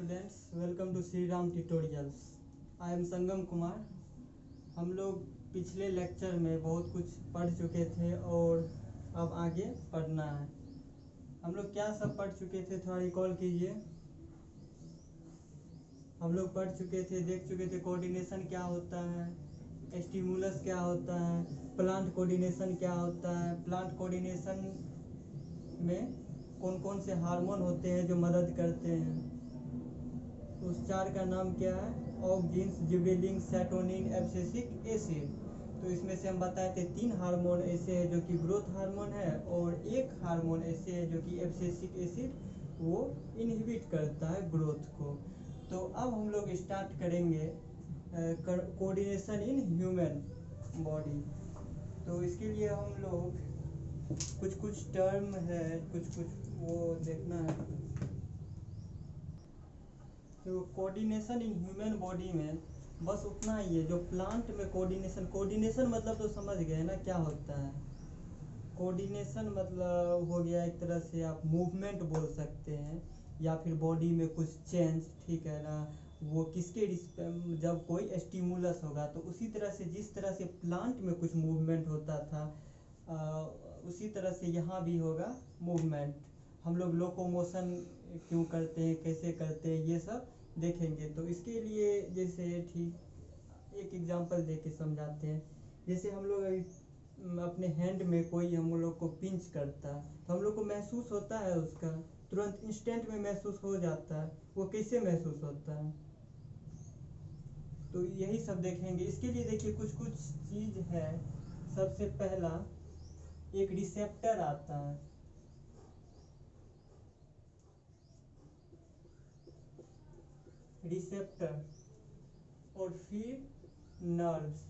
students, welcome to Sri Ram Tutorials. I am संगम कुमार. हम लोग पिछले लेक्चर में बहुत कुछ पढ़ चुके थे और अब आगे पढ़ना है. हम लोग क्या सब पढ़ चुके थे, थोड़ा रिकॉल कीजिए. हम लोग पढ़ चुके थे, देख चुके थे कोऑर्डिनेशन क्या होता है, स्टिमुलस क्या होता है, प्लांट कोऑर्डिनेशन क्या होता है, प्लांट कोऑर्डिनेशन में कौन कौन से हार्मोन होते हैं जो मदद करते हैं. उस चार का नाम क्या है? ऑक्जिन्स, जिबरेलिन, सेरोटोनिन, एब्सिसिक एसिड. तो इसमें से हम बताए थे 3 हार्मोन ऐसे हैं जो कि ग्रोथ हार्मोन है और एक हार्मोन ऐसे है जो कि एब्सिसिक एसिड वो इनहिबिट करता है ग्रोथ को. तो अब हम लोग स्टार्ट करेंगे कोऑर्डिनेशन इन ह्यूमन बॉडी. तो इसके लिए हम लोग कुछ टर्म है, कुछ वो देखना है. तो कोऑर्डिनेशन इन ह्यूमन बॉडी में बस उतना ही है. जो प्लांट में कोऑर्डिनेशन मतलब तो समझ गए ना क्या होता है. कोऑर्डिनेशन मतलब हो गया एक तरह से आप मूवमेंट बोल सकते हैं या फिर बॉडी में कुछ चेंज, ठीक है ना. वो किसके जब कोई स्टिमुलस होगा तो उसी तरह से जिस तरह से प्लांट में कुछ मूवमेंट होता था उसी तरह से यहाँ भी होगा मूवमेंट. हम लोग लोकोमोशन क्यों करते हैं, कैसे करते हैं, ये सब देखेंगे. तो इसके लिए जैसे ठीक एक एग्जांपल दे के समझाते हैं. जैसे हम लोग अभी अपने हैंड में कोई हम लोग को पिंच करता है तो हम लोग को महसूस होता है, उसका तुरंत इंस्टेंट में महसूस हो जाता है. वो कैसे महसूस होता है, तो यही सब देखेंगे. इसके लिए देखिए कुछ चीज़ है. सबसे पहला एक रिसेप्टर आता है. रिसेप्टर और फिर नर्व्स.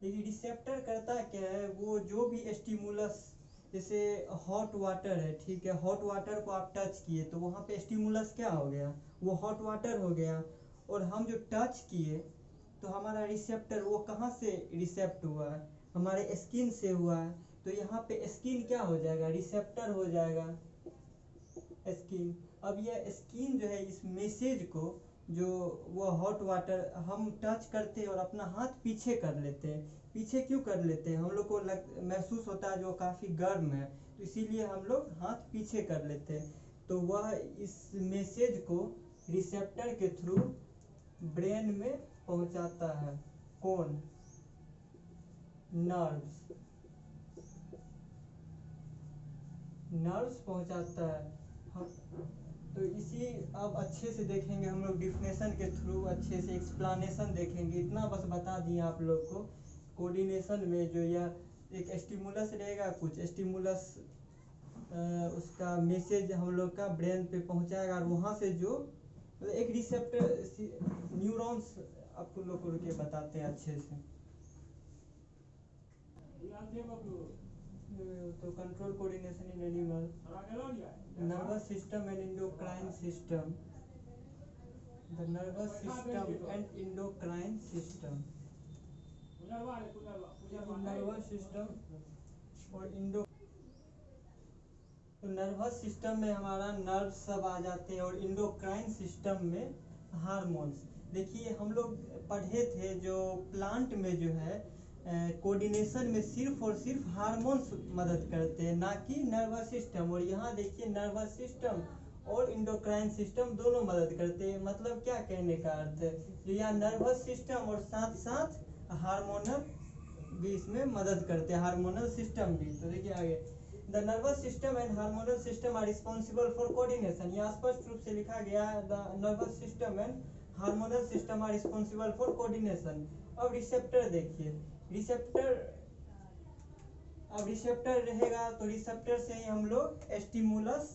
देखिए रिसेप्टर करता क्या है, वो जो भी स्टिमुलस, जैसे हॉट वाटर है, ठीक है, हॉट वाटर को आप टच किए तो वहाँ पे स्टिमुलस क्या हो गया, वो हॉट वाटर हो गया. और हम जो टच किए तो हमारा रिसेप्टर वो कहाँ से रिसेप्ट हुआ है, हमारे स्किन से हुआ है. तो यहाँ पे स्किन क्या हो जाएगा, रिसेप्टर हो जाएगा स्किन. अब यह स्किन जो है इस मैसेज को, जो वो हॉट वाटर हम टच करते हैं और अपना हाथ पीछे कर लेते हैं. पीछे क्यों कर लेते हैं, हम लोग को महसूस होता है जो काफ़ी गर्म है तो इसीलिए हम लोग हाथ पीछे कर लेते हैं. तो वह इस मैसेज को रिसेप्टर के थ्रू ब्रेन में पहुंचाता है. कौन? नर्व्स पहुंचाता है. तो इसी अब अच्छे से देखेंगे हम लोग डिफिनेशन के थ्रू, अच्छे से एक्सप्लेनेशन देखेंगे. इतना बस बता दिए आप लोग को. कोऑर्डिनेशन में जो यह एक स्टिमुलस रहेगा, कुछ स्टिमुलस उसका मैसेज हम लोग का ब्रेन पे पहुंचाएगा और वहाँ से जो एक रिसेप्टर न्यूरॉन्स आपको लोग को रुके बताते हैं अच्छे से. तो control coordination in animal, nervous system and endocrine system. The nervous system and endocrine system. nervous system और तो नर्वस सिस्टम में हमारा नर्व सब आ जाते हैं और इंडोक्राइन सिस्टम में हार्मोन्स. देखिए हम लोग पढ़े थे जो प्लांट में जो है कोऑर्डिनेशन में सिर्फ और सिर्फ हार्मोन्स मदद करते हैं, ना कि नर्वस सिस्टम. और यहाँ देखिए नर्वस सिस्टम और इंडोक्राइन सिस्टम दोनों मदद करते हैं. मतलब क्या कहने का अर्थ है, जो यहाँ नर्वस सिस्टम और साथ साथ हार्मोनल भी इसमें मदद करते हैं, हार्मोनल सिस्टम भी. तो देखिए आगे, the nervous system and hormonal system are responsible for coordination. यहाँ स्पष्ट रूप से लिखा गया है the nervous system and hormonal system are responsible for coordination. अब रिसेप्टर देखिए, अब रिसेप्टर रहेगा तो रिसेप्टर से ही हम लोग स्टिमुलस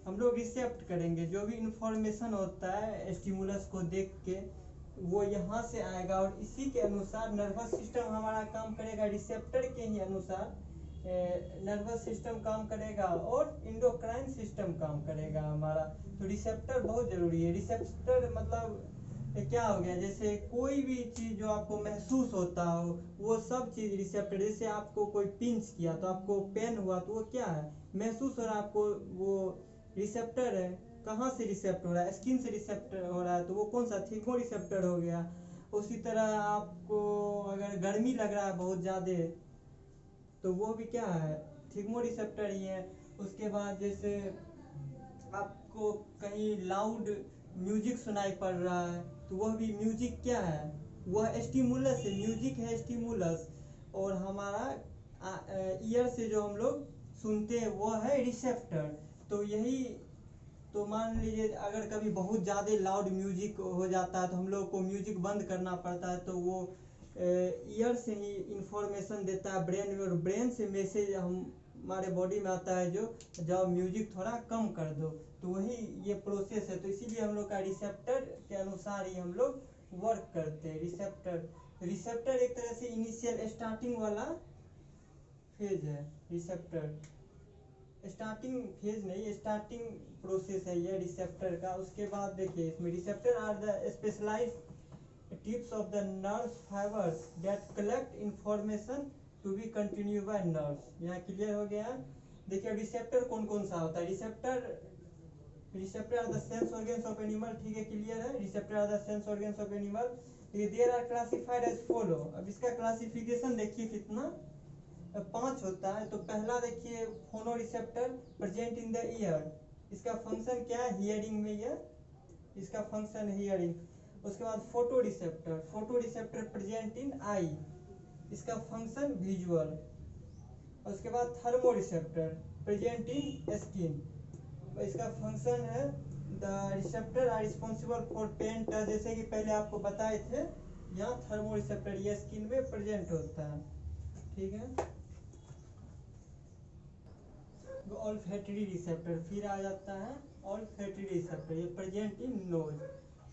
हम लोग रिसेप्ट करेंगे. जो भी इंफॉर्मेशन होता है स्टिमुलस को देख के वो यहाँ से आएगा और इसी के अनुसार नर्वस सिस्टम हमारा काम करेगा. रिसेप्टर के ही अनुसार नर्वस सिस्टम काम करेगा और इंडोक्राइन सिस्टम काम करेगा हमारा. तो रिसेप्टर बहुत जरूरी है. रिसेप्टर मतलब क्या हो गया, जैसे कोई भी चीज़ जो आपको महसूस होता हो वो सब चीज़ रिसेप्टर, जैसे आपको कोई पिंच किया तो आपको पेन हुआ तो वो क्या है, महसूस हो रहा है आपको, वो रिसेप्टर है। कहाँ से रिसेप्ट हो रहा है, स्किन से रिसेप्टर हो रहा है, तो वो कौन सा, थिर्मो रिसेप्टर हो गया। उसी तरह आपको अगर गर्मी लग रहा है बहुत ज़्यादा, तो वो भी क्या है, थिर्मो रिसेप्टर ही है। उसके बाद जैसे आपको कहीं लाउड म्यूजिक सुनाई पड़ रहा है, तो वह भी म्यूजिक क्या है, वह स्टिमुलस है, म्यूजिक है स्टिमुलस। और हमारा ईयर से जो हम लोग सुनते हैं वो है रिसेप्टर। तो यही, तो मान लीजिए अगर कभी बहुत ज़्यादा लाउड म्यूजिक हो जाता है तो हम लोग को म्यूजिक बंद करना पड़ता है, तो वो ईयर से ही इंफॉर्मेशन देता है ब्रेन में, और ब्रेन से मैसेज हम हमारे बॉडी में आता है जो जब म्यूजिक थोड़ा कम कर दो। तो वही ये प्रोसेस है, तो इसीलिए हम लोग का रिसेप्टर के अनुसार ही हम लोग वर्क करते हैं। रिसेप्टर एक तरह से इनिशियल स्टार्टिंग वाला फेज है। रिसेप्टर स्टार्टिंग फेज नहीं, स्टार्टिंग प्रोसेस है ये रिसेप्टर का। उसके बाद देखिए इसमें receptor are the specialised tips of the nerve fibers that collect information to be continued by nerves। यहाँ क्लियर हो गया। देखिए रिसेप्टर कौन कौन सा होता है, receptor are the sense organs of animal, ठीक है क्लियर है, receptor are the sense organs of animal. There are classified as follow. अब इसका क्लासिफिकेशन देखिए कितना, 5 होता है। तो पहला देखिए फोनो receptor present in the year, इसका फंक्शन क्या है, हियरिंग में यह इसका फंक्शन है हियरिंग। उसके बाद photo receptor present in eye, इसका फंक्शन विजुअल। उसके बाद thermo receptor present in skin, इसका फंक्शन है the receptor are responsible for pain touch, जैसे कि पहले आपको बताए थे, यहाँ थर्मो रिसेप्टर ये स्किन में प्रेजेंट होता है, ठीक है। ऑल्फैक्टरी रिसेप्टर फिर आ जाता है, ऑल्फैक्टरी रिसेप्टर ये present in knows,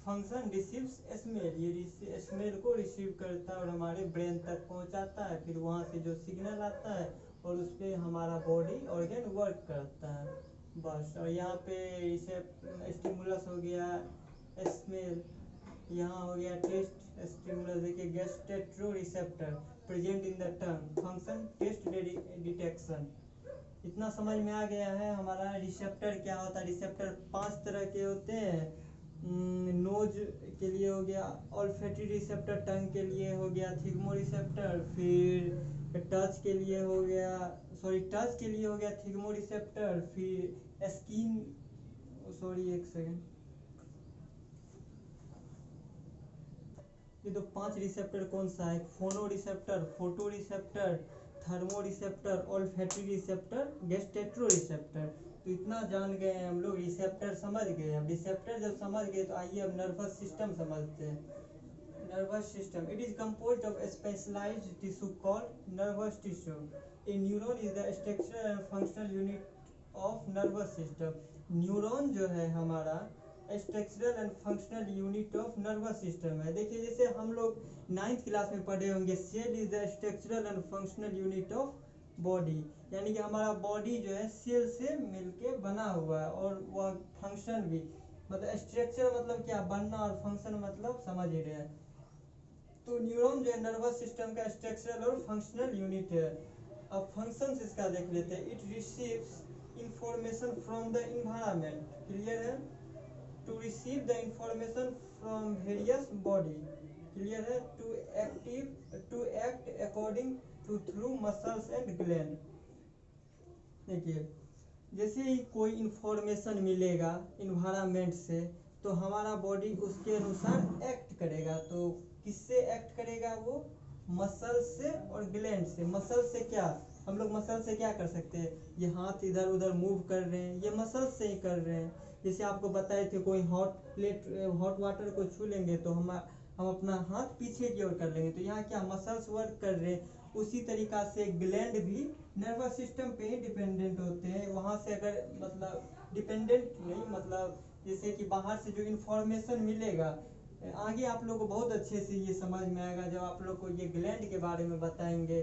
function receives smell, ये स्मेल को रिसीव करता है और हमारे ब्रेन तक पहुंचाता है, फिर वहाँ से जो सिग्नल आता है और उस पर हमारा बॉडी ऑर्गन वर्क करता है बस। और यहाँ पे इसे स्टिमुलस हो गया स्मेल, यहाँ हो गया टेस्ट स्टिमुलस। देखिए gastro receptor present in the tongue, function taste detection. इतना समझ में आ गया है हमारा रिसेप्टर क्या होता है। रिसेप्टर 5 तरह के होते हैं। नोज के लिए हो गया ऑल्फैक्टरी रिसेप्टर, टंग के लिए हो गया थिग्मो रिसेप्टर, फिर टच के लिए हो गया थिग्मो रिसेप्टर, फिर स्किन, एक सेकेंड, ये तो 5 रिसेप्टर कौन सा है, फोनो receptor, photo receptor, thermo receptor, olfactory receptor, gastro receptor. तो इतना जान गए हैं हम लोग, रिसेप्टर समझ गए। अब रिसेप्टर जब समझ गए तो आइए अब नर्वस सिस्टम समझते हैं। Nervous system, it is composed of specialised tissue called nervous tissue. A neuron is the structural and functional unit of nervous system. Neuron जो है हमारा structural and functional unit of nervous system है। देखिए जैसे हम लोग 9th क्लास में पढ़े होंगे, cell is the structural and functional unit of body, यानी कि हमारा बॉडी जो है सेल से मिलके बना हुआ है, और वह फंक्शन भी, मतलब स्ट्रक्चर मतलब क्या, बनना, और फंक्शन मतलब समझ ही रहे हैं। तो न्यूरॉन जो है नर्वस सिस्टम का स्ट्रक्चरल और फंक्शनल यूनिट है। अब फंक्शंस इसका देख लेते हैं। It receives information from the environment, clear है, to receive the information from various body, clear है, to act according to through muscles and gland। देखिए जैसे ही कोई इंफॉर्मेशन मिलेगा इन्वायरमेंट से, तो हमारा बॉडी उसके अनुसार एक्ट करेगा। तो किससे एक्ट करेगा, वो मसल से और ग्लैंड से। मसल से क्या, हम लोग मसल से क्या कर सकते हैं, ये हाथ इधर उधर मूव कर रहे हैं, ये मसल से ही कर रहे हैं। जैसे आपको बताए थे, कोई हॉट वाटर को छू लेंगे तो हम अपना हाथ पीछे की ओर कर लेंगे, तो यहाँ क्या मसल्स वर्क कर रहे हैं। उसी तरीका से ग्लैंड भी नर्वस सिस्टम पे ही डिपेंडेंट होते हैं। वहाँ से अगर मतलब डिपेंडेंट नहीं, मतलब जैसे कि बाहर से जो इन्फॉर्मेशन मिलेगा, आगे आप लोग को बहुत अच्छे से ये समझ में आएगा जब आप लोग को ये ग्लैंड के बारे में बताएंगे।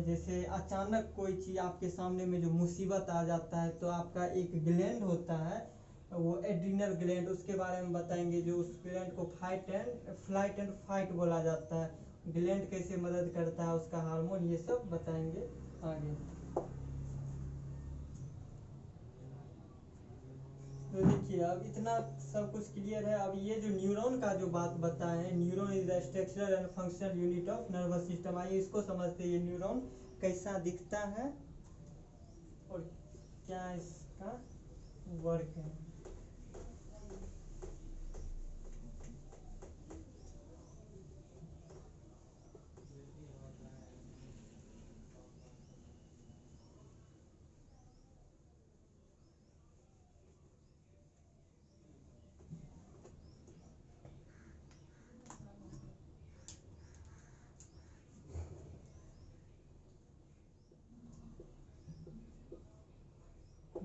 जैसे अचानक कोई चीज़ आपके सामने में जो मुसीबत आ जाता है, तो आपका एक ग्लैंड होता है वो एड्रिनल ग्लैंड, उसके बारे में बताएंगे, जो उस ग्लैंड को फ्लाइट एंड फाइट बोला जाता है, ग्लैंड कैसे मदद करता है, उसका हार्मोन, ये सब बताएंगे आगे। तो देखिए अब इतना सब कुछ क्लियर है। अब ये जो न्यूरॉन का जो बात बताए हैं, neuron is the structural and functional unit of nervous system, आइए इसको समझते हैं। ये न्यूरॉन कैसा दिखता है और क्या इसका वर्क है।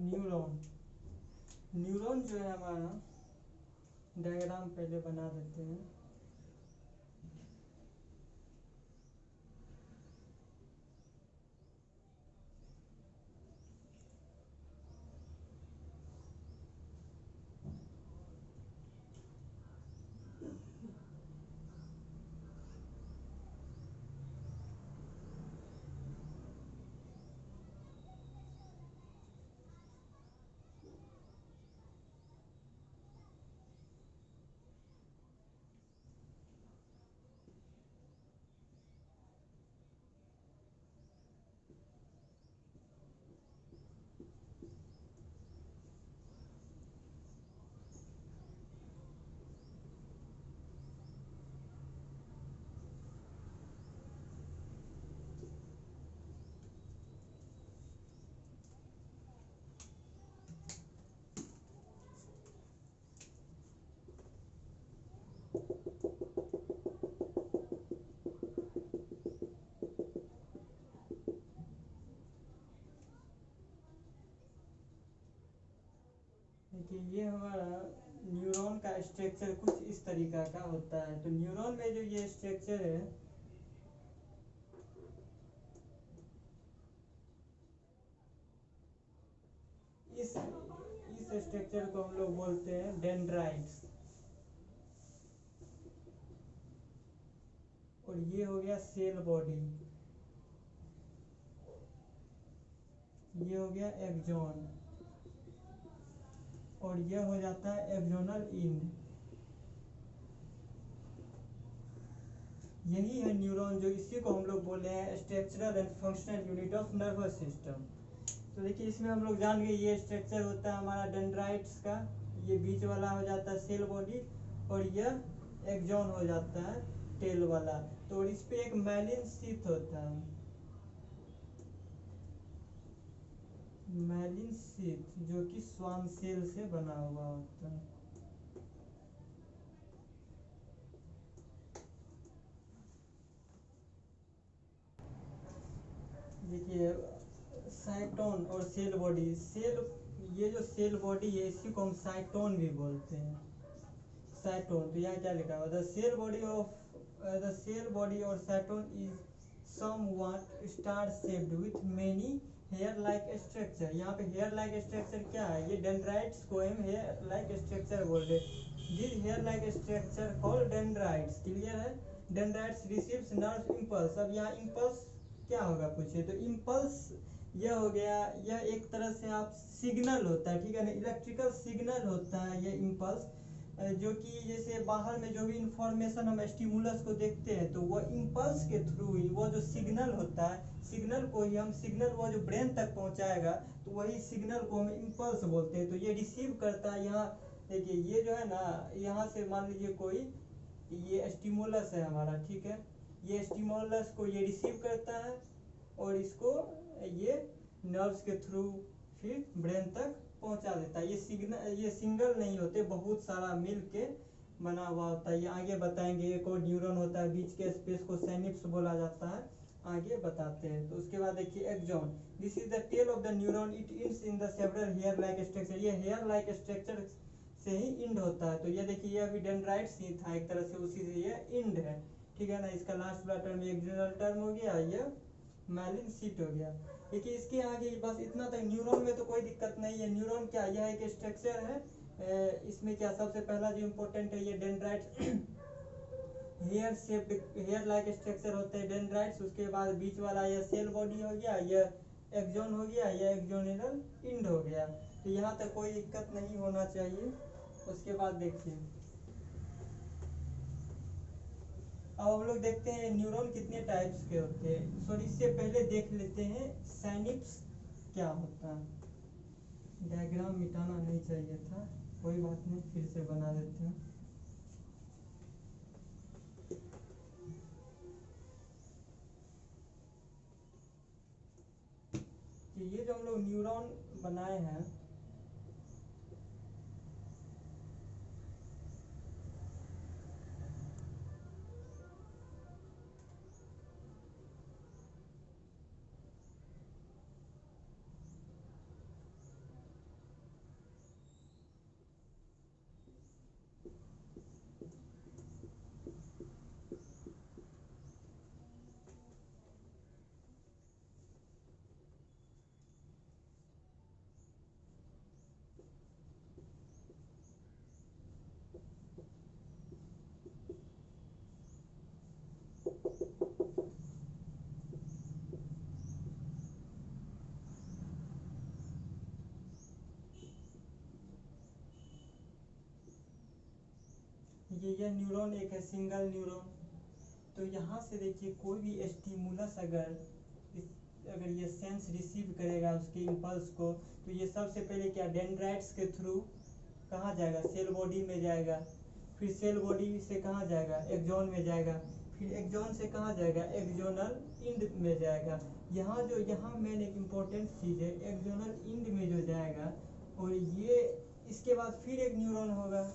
न्यूरॉन, न्यूरॉन जो है हमारा, डायग्राम पहले बना देते हैं। देखिए ये हमारा न्यूरॉन का स्ट्रक्चर कुछ इस तरीका का होता है। तो न्यूरॉन में जो ये स्ट्रक्चर है, इस स्ट्रक्चर को हम लोग बोलते हैं डेंड्राइट्स। और ये हो गया सेल बॉडी, ये हो गया एक्सॉन, और यह हो जाता है एक्सोनल इंड। यही है न्यूरॉन, जो इसी को हम लोग बोले हैं structural and functional unit of nervous system. तो देखिए इसमें हम लोग जान गए ये स्ट्रक्चर होता है हमारा डेंड्राइट्स का, ये बीच वाला हो जाता है सेल बॉडी, और यह एक्सॉन हो जाता है टेल वाला। तो इस पे एक मैलिन शीथ होता है, मैलिन शीथ, जो कि स्वान सेल से बना हुआ होता है। देखिए साइटोन और सेल बॉडी, ये जो सेल बॉडी है इसी को हम साइटोन भी बोलते हैं, साइटोन। तो यहाँ क्या लिखा हुआ, द सेल बॉडी और cyton is somewhat star shaped with many hair like structure. यहाँ पे हेयर लाइक स्ट्रक्चर क्या है, ये डेंड्राइट्स को हम हेयर लाइक स्ट्रक्चर बोल रहे हैं। This hair like structure called dendrites, clear है। Dendrites receives nerve impulse. अब यहाँ इम्पल्स क्या होगा पूछे, तो इम्पल्स यह हो गया, यह एक तरह से आप सिग्नल होता है, ठीक है ना, इलेक्ट्रिकल सिग्नल होता है ये इम्पल्स, जो कि जैसे बाहर में जो भी इंफॉर्मेशन हम स्टिमुलस को देखते हैं तो वो इम्पल्स के थ्रू ही, वो जो सिग्नल होता है, सिग्नल को ही हम, सिग्नल वो जो ब्रेन तक पहुंचाएगा तो वही सिग्नल को हम इम्पल्स बोलते हैं। तो ये रिसीव करता है। यहाँ देखिए ये जो है ना, यहाँ से मान लीजिए कोई, ये स्टिमुलस है हमारा, ठीक है, ये स्टिमुलस को ये रिसीव करता है और इसको ये नर्व्स के थ्रू फिर ब्रेन तक पहुंचा देता है। ये सिग्नल, ये सिंगल नहीं होते, बहुत सारा मिल के बना हुआ होता है। ये आगे बताएंगे। एक और न्यूरॉन होता है बीच के स्पेस को सिनेप्स बोला जाता है, आगे बताते हैं। तो उसके बाद देखिए axon, this is the tail of the neuron, it ends in the several hair like structure. ये हेयर लाइक स्ट्रक्चर से ही इंड होता है। तो ये देखिए ये अभी डेंड्राइट्स ही था एक तरह से, उसी से ये इंड है, ठीक है ना। इसका लास्ट वाला टर्म एक्सोनल टर्म हो गया, ये मैलिन शीट हो गया। देखिए इसके आगे बस इतना तक, न्यूरॉन में तो कोई दिक्कत नहीं है। न्यूरॉन क्या, यह एक स्ट्रक्चर है इसमें क्या सबसे पहला जो इम्पोर्टेंट है ये dendrites hair shaped hair like structure होते हैं डेंड्राइट्स। उसके बाद बीच वाला यह सेल बॉडी हो गया, यह एक्सोन हो गया, यह एक्सोनल इंड हो गया। तो यहाँ तक कोई दिक्कत नहीं होना चाहिए। उसके बाद देखिए अब हम लोग देखते हैं न्यूरॉन कितने टाइप्स के होते हैं। सॉरी इससे पहले देख लेते हैं साइनिप्स क्या होता है। डायग्राम मिटाना नहीं चाहिए था, कोई बात नहीं, फिर से बना देते हैं। कि ये जो हम लोग न्यूरॉन बनाए हैं ये न्यूरॉन एक है सिंगल न्यूरॉन। तो यहाँ से देखिए कोई भी स्टिमुलस अगर ये सेंस रिसीव करेगा उसके इम्पल्स को, तो ये सबसे पहले क्या डेंड्राइट्स के थ्रू कहाँ जाएगा, सेल बॉडी में जाएगा। फिर सेल बॉडी से कहाँ जाएगा, एक्सोन में जाएगा। फिर एक्सोन से कहाँ जाएगा, एक्सोनल इंड में जाएगा। यहाँ मेन एक इम्पोर्टेंट चीज़ है, एक्सोनल इंड में जो जाएगा और ये इसके बाद फिर एक न्यूरॉन होगा।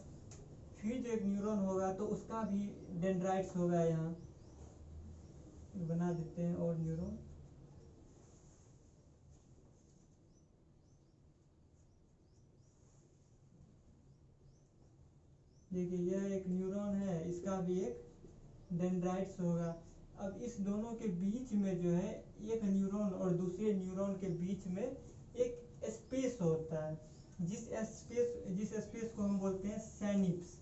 फिर जो एक न्यूरॉन होगा तो उसका भी डेंड्राइट्स होगा। यहाँ बना देते हैं और न्यूरॉन देखिए यह एक न्यूरॉन है, इसका भी एक डेंड्राइट्स होगा। अब इस दोनों के बीच में जो है एक न्यूरॉन और दूसरे न्यूरॉन के बीच में एक स्पेस होता है, जिस स्पेस को हम बोलते हैं साइनिप्स।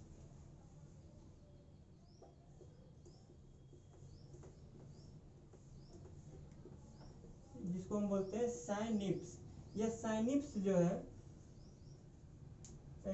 जिसको हम बोलते हैं साइनिप्स। यह साइनिप्स जो है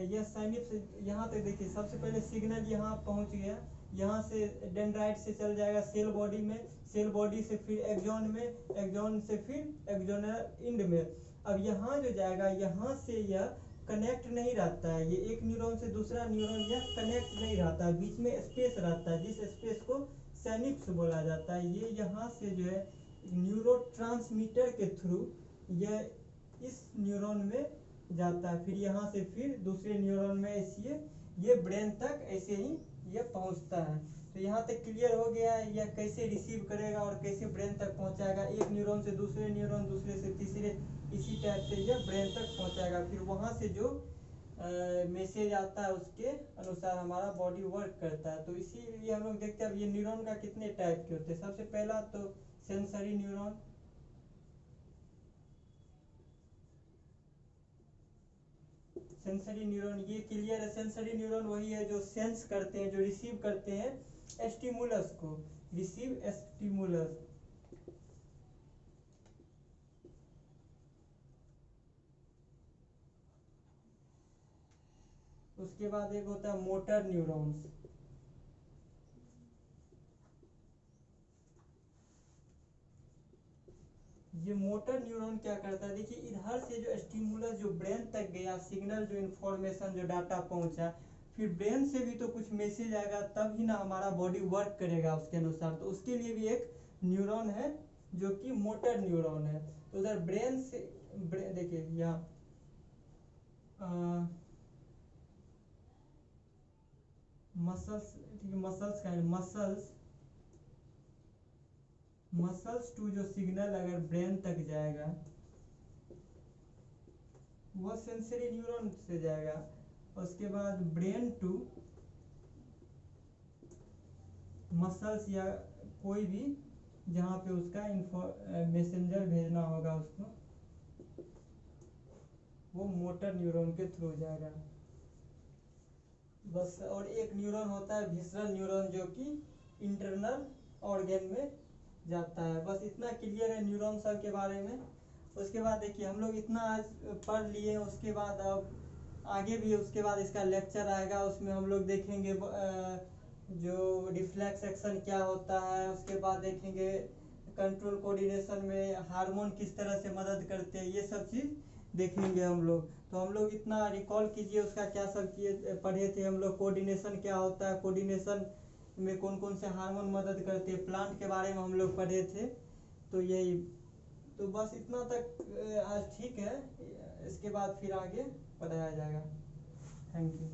यह साइनिप्स यहाँ तक देखिए सबसे पहले सिग्नल यहाँ पहुँच गया, यहाँ से डेंड्राइट से चल जाएगा सेल बॉडी में, सेल बॉडी से फिर एक्सोन में, एक्सोन से फिर एक्सोनल इंड में। अब यहाँ जो जाएगा यहाँ से यह कनेक्ट नहीं रहता है, ये एक न्यूरॉन से दूसरा न्यूरॉन यह कनेक्ट नहीं रहता है, बीच में स्पेस रहता है, जिस स्पेस को साइनिप्स बोला जाता है। ये यहाँ से जो है न्यूरोट्रांसमीटर के थ्रू यह इस न्यूरॉन में जाता है, फिर यहाँ से फिर दूसरे न्यूरॉन में ऐसे ये ब्रेन तक ऐसे ही ये पहुँचता है। तो यहाँ तक क्लियर हो गया है यह कैसे रिसीव करेगा और कैसे ब्रेन तक पहुँचाएगा। एक न्यूरॉन से दूसरे न्यूरॉन, दूसरे से तीसरे, इसी टाइप से यह ब्रेन तक पहुँचाएगा। फिर वहाँ से जो मैसेज आता है उसके अनुसार हमारा बॉडी वर्क करता है। तो इसीलिए हम लोग देखते हैं अब ये न्यूरॉन का कितने टाइप के होते हैं। सबसे पहला तो सेंसरी न्यूरॉन। सेंसरी न्यूरॉन ये क्लियर है, सेंसरी न्यूरॉन वही है जो सेंस करते हैं, जो रिसीव करते हैं स्टिमुलस को, रिसीव स्टिमुलस। उसके बाद एक होता है मोटर न्यूरॉन्स। ये मोटर न्यूरॉन क्या करता है, देखिए इधर से जो स्टिमुलस जो ब्रेन तक गया, सिग्नल जो इन्फॉर्मेशन जो डाटा पहुंचा, फिर ब्रेन से भी तो कुछ मैसेज आएगा तब ही ना हमारा बॉडी वर्क करेगा उसके अनुसार। तो उसके लिए भी एक न्यूरॉन है जो कि मोटर न्यूरॉन है। तो उधर ब्रेन से देखिए यहाँ मसल्स, ठीक है, मसल्स का मसल्स टू जो सिग्नल अगर ब्रेन तक जाएगा वो सेंसरी न्यूरॉन से जाएगा। उसके बाद ब्रेन टू मसल्स या कोई भी जहाँ पे उसका मैसेंजर भेजना होगा उसको, वो मोटर न्यूरॉन के थ्रू जाएगा। बस। और एक न्यूरॉन होता है विसरल न्यूरॉन, जो कि इंटरनल ऑर्गन में जाता है। बस इतना क्लियर है न्यूरॉन सब के बारे में। उसके बाद देखिए हम लोग इतना आज पढ़ लिए, उसके बाद अब आगे भी उसके बाद इसका लेक्चर आएगा, उसमें हम लोग देखेंगे जो रिफ्लेक्स एक्शन क्या होता है। उसके बाद देखेंगे कंट्रोल कोऑर्डिनेशन में हार्मोन किस तरह से मदद करते हैं, ये सब चीज़ देखेंगे हम लोग। तो हम लोग इतना रिकॉल कीजिए उसका क्या सब किए पढ़े थे हम लोग। कोऑर्डिनेशन क्या होता है, कोऑर्डिनेशन में कौन कौन से हार्मोन मदद करते हैं, प्लांट के बारे में हम लोग पढ़े थे। तो यही, तो बस इतना तक आज ठीक है। इसके बाद फिर आगे पढ़ाया जाएगा। Thank you.